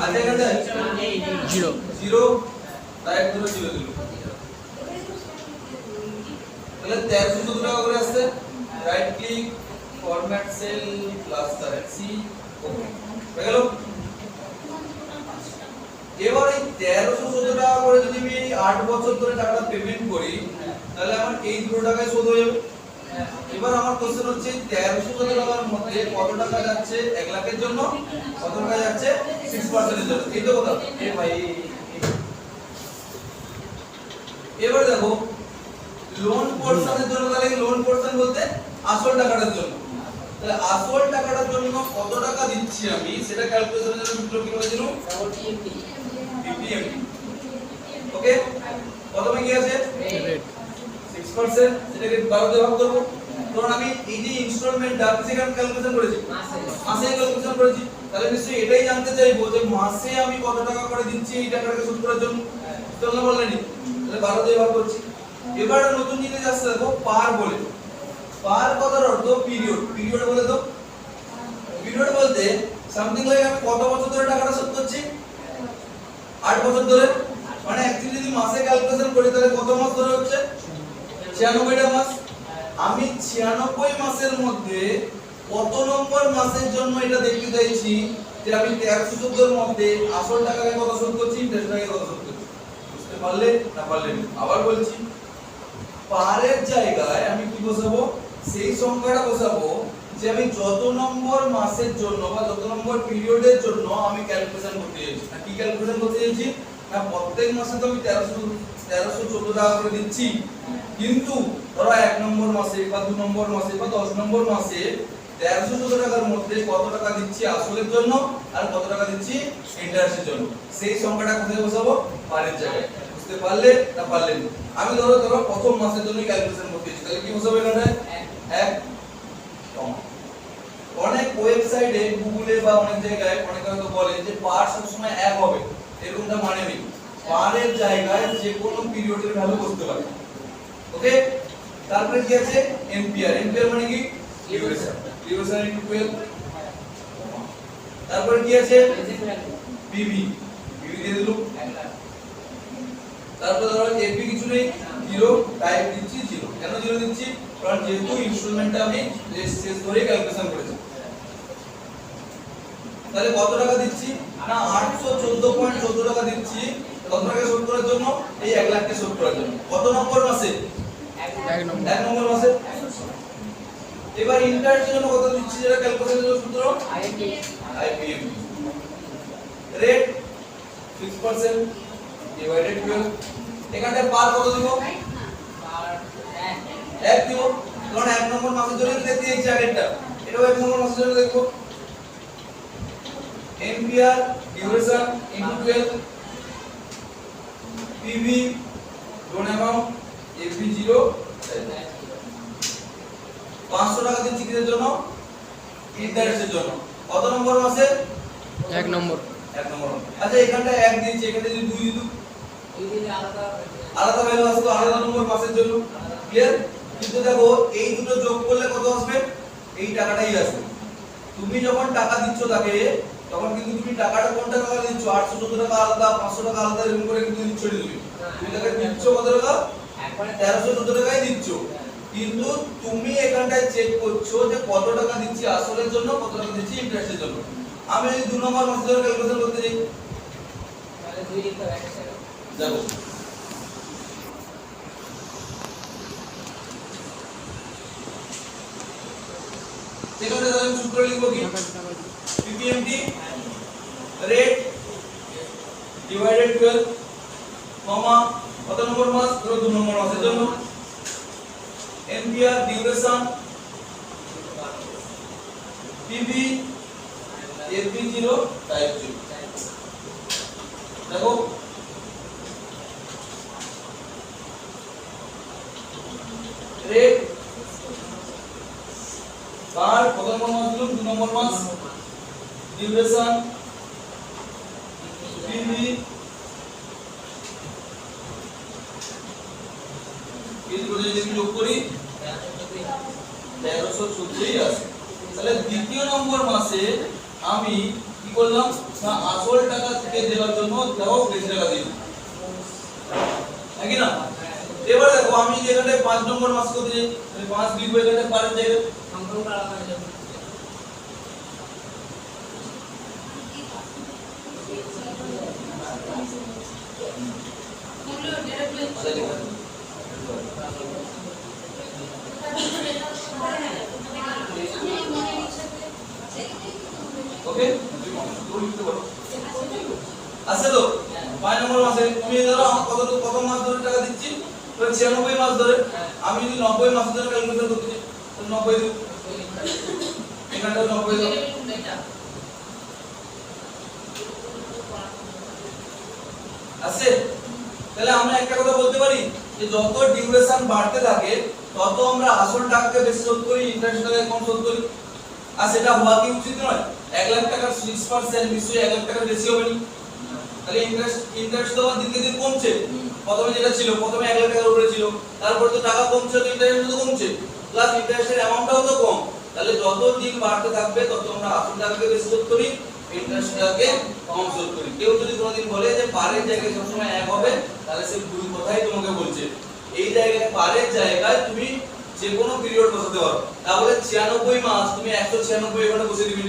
আচ্ছা এখানে zero zero direct ধরে জিরো দিল, তাহলে 1314 টাকা করে আসছে। Right click format cell plus currency okay হয়ে গেল। এবার এই 1314 টাকা করে যদি আমি 8 বছর ধরে টাকাটা পেমেন্ট করি তাহলে আমার এই দুটো টাকায় শোধ হয়ে যাবে। এবার আমার কোশ্চেন হচ্ছে 1314 টাকার মধ্যে কত টাকা যাচ্ছে 1 লাখের জন্য, কত টাকা যাচ্ছে 6% এর জন্য, এই তো কথা এ ভাই। এবার দেখো লোন পোরশনের জন্য, তাহলে লোন পোরশন বলতে আসল টাকাটার জন্য, তাহলে আসল টাকাটার জন্য কত টাকা দিচ্ছি আমি সেটা ক্যালকুলেশনের জন্য সূত্র কি হয়েছিল বিপিএমটি। ওকে প্রথমে কি আছে 6%, সেটাকে 12 দিয়ে ভাগ করব, কারণ আমি এই যে ইনস্টলমেন্টটা সেখানে ক্যালকুলেশন করেছি মাসে ক্যালকুলেশন করেছি, তাহলে নিশ্চয়ই এটাই জানতে চাইবো যে মাসে আমি কত টাকা করে দিচ্ছি এই টাকাটাকে শোধ করার জন্য। চলনা বললেনি, তাহলে 12 দিয়ে ভাগ করছি। এবার নতুন জিনিস আসছে দেখো পার বলে, পার কথার অর্থ পিরিয়ড, পিরিয়ড বলে তো পিরিয়ড বলতে সামথিং লাইক আমি কত বছর ধরে টাকাটা শোধ করছি 8 বছর ধরে, মানে অ্যাকচুয়ালি যদি মাসে ক্যালকুলেশন করি তাহলে কত মাস ধরে হচ্ছে 96টা মাস। আমি 96 মাসের মধ্যে কত নম্বর মাসের জন্য এটা দেখতে চাইছি যে আমি 1314 এর মধ্যে আসল টাকাকে কত শোধ করছি ইন্টারেস্ট টাকাকে কত শোধ করছি। বুঝতে পারলে না পারলে আবার বলছি, পারের জায়গায় আমি কি বসাবো সেই সংখ্যাটা বসাবো যে আমি যত নম্বর মাসের জন্য বা যত নম্বর পিরিয়ডের জন্য আমি ক্যালকুলেশন করতে চাইছি। না কি ক্যালকুলেশন করতে চাইছি না প্রত্যেক মাসে তো আমি 1314 টাকা করে দিচ্ছি, কিন্তু ধরো 1 নম্বর মাসে বা 2 নম্বর মাসে বা 10 নম্বর মাসে 1314 টাকার মধ্যে কত টাকা দিচ্ছি আসলের জন্য আর কত টাকা দিচ্ছি ইন্টারেস্টের জন্য, সেই সংখ্যাটা কোথায় বসাবো পারের জায়গায়। বুঝতে পারলে না পারলে আমি ধরো প্রথম মাসের জন্য ক্যালকুলেশন করতেছি, তাহলে কি বসাবো এখানে 1 কমা। অনেক ওয়েবসাইটে গুগলে বা অনেক জায়গায় অনেকে হয়তো বলে যে পার সব সময় 1 হবে, এরকমটা মানে নেই, পারের জায়গায় যে কোনো পিরিয়ডের ভ্যালু বসতে পারে। ওকে তারপরে কি আছে এম্পিয়ার, এম্পিয়ার মানে কি ডিউরেশন, ডিউরেশন ইনটু 12। তারপরে কি আছে পিভি, পিভি দিয়ে দিলাম। তারপর ধরো এপি কিছু নেই, 0 টাইপ দিচ্ছি 0। কেন 0 দিচ্ছি কারণ যেহেতু ইনস্টলমেন্টটা আমি শেষ ধরে ক্যালকুলেশন করেছি। তাহলে কত টাকা দিচ্ছি না 814.14 টাকা দিচ্ছি কত টাকা শোধ করার জন্য এই 1 লাখকে শোধ করার জন্য। কত নম্বর মাসে 1 নম্বর মাসে। এবার ইন্টারেস্টের জন্য কত দিচ্ছি যেটা ক্যালকুলেশনের জন্য সূত্র আইপিএম, রেট 6% ডিভাইডেড 12। এখানে পার কত দিব পার 1 দিব, কারণ 1 নম্বর মাসের জন্য দেখতে এই আগেরটা এটাও 1 নম্বর মাসের জন্য দেখব। Ampere duration into 12, PV loan amount AP 0। 500 টাকা দিচ্ছি কিসের জন্য ইন্টারেস্টের জন্য, কত নম্বর মাসে 1 নম্বর। 1 নম্বর। আচ্ছা এখানটা 1 দিয়েছি, এখানে যদি 2 দিই দুই দিলে আলাদা ভ্যালু আসবে আলাদা নম্বর মাসের জন্য। ক্লিয়ার? কিন্তু দেখো এই দুটো যোগ করলে কত আসবে এই টাকাটাই আসবে। তুমি যখন টাকা দিচ্ছ তাকে তখন কিন্তু তুমি টাকাটা কোন টাকা দিচ্ছ 814 টাকা আলাদা 500 টাকা আলাদা এরকম করে কিন্তু দিচ্ছ তুমি তাকে দিচ্ছ কত টাকা একবারে 1314 টাকাই দিচ্ছ, কিন্তু তুমি এখানটায় চেক করছো যে কত টাকা দিচ্ছি আসলের জন্য কত টাকা দিচ্ছি ইন্টারেস্টের জন্য। আমি যদি 2 নম্বর মাসের জন্য ক্যালকুলেশন করতে যাই তাহলে 2 লিখতে হবে দেখো সেখানে আমি সূত্র লিখব কি পিপিএমটি রেট ডিভাইডেড 12 কমা কত নম্বর মাস ধরো 2 নম্বর মাসের জন্য, ampere duration PV AP 0 type 0। দেখো রেট পার কত নম্বর মাস দিলাম 2 নম্বর মাস, ডিউরেশন পিভি এই দুটো যদি যোগ করি 1314 আসে। তাহলে দ্বিতীয় নম্বর মাসে আমি কি করলাম না আসল টাকা থেকে দেওয়ার জন্য দেখো বেশি টাকা দিই নাকি না এবার দেখো আমি যদি এখানে 5 নম্বর মাস করতে যাই তাহলে 5 লিখবো এখানে পারের জায়গায় সংখ্যাগুলো আলাদা হয়ে যাবে ওকে আছে তো 5 নম্বর মাসে তুমি ধরো কত মাস ধরে টাকা দিচ্ছি তো 96 মাস ধরে আমি যদি 90 মাসের জন্য ক্যালকুলেশন করতে চাই তো 90 দেব এখানটা 90 দেব আছে তাহলে আমরা একটা কথা বলতে পারি যে যত ডিউরেশন বাড়তে থাকে তত আমরা আসল টাকাকে বেশি শোধ করি ইন্টারেস্টটাকে কম শোধ করি আর সেটা হওয়া কি উচিত নয় 1 লাখ টাকার 6% নিশ্চয়ই 1 লাখ টাকার বেশি হবে না তাহলে ইন্টারেস্ট তো দিন দিন কমছে প্রথমে যেটা ছিল প্রথমে 1 লাখ টাকার উপরে ছিল তারপর তো টাকা কমছে তো ইন্টারেস্ট তো কমছে প্লাস ইন্টারেস্টের অ্যামাউন্টটাও তো কম তাহলে যত দিন বাড়তে থাকবে তত আমরা আসল টাকাকে বেশি শোধ করি ইন্টারেস্টটাকে কম শোধ করি কেউ যদি কোনোদিন বলে যে পারের জায়গায় সবসময় 1 হবে তাহলে সে ভুল কথাই তোমাকে বলছে এই জায়গায় পারের জায়গায় তুমি যে কোনো পিরিয়ড বসাতে পারো তাহলে 96 মাস তুমি 196 এখানে বসে দিবি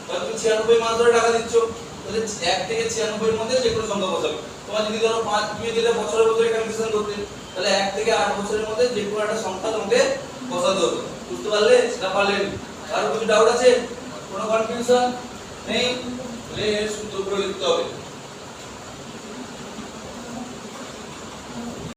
তাহলে তুমি 96 মাস ধরে টাকা দিচ্ছ তাহলে 1 থেকে 96 এর মধ্যে যে কোনো সংখ্যা বসাবে তোমার যদি ধরো 5 তুমি যেটা বছরে বছরে ক্যালকুলেশন করতে তাহলে 1 থেকে 8 বছরের মধ্যে যে কোনো একটা সংখ্যা তোমাকে বসাতে হবে বুঝতে পারলে না পারলে আর কিছু ডাউট আছে কোনো কনফিউশন নেই তাহলে সূত্রগুলো লিখতে হবে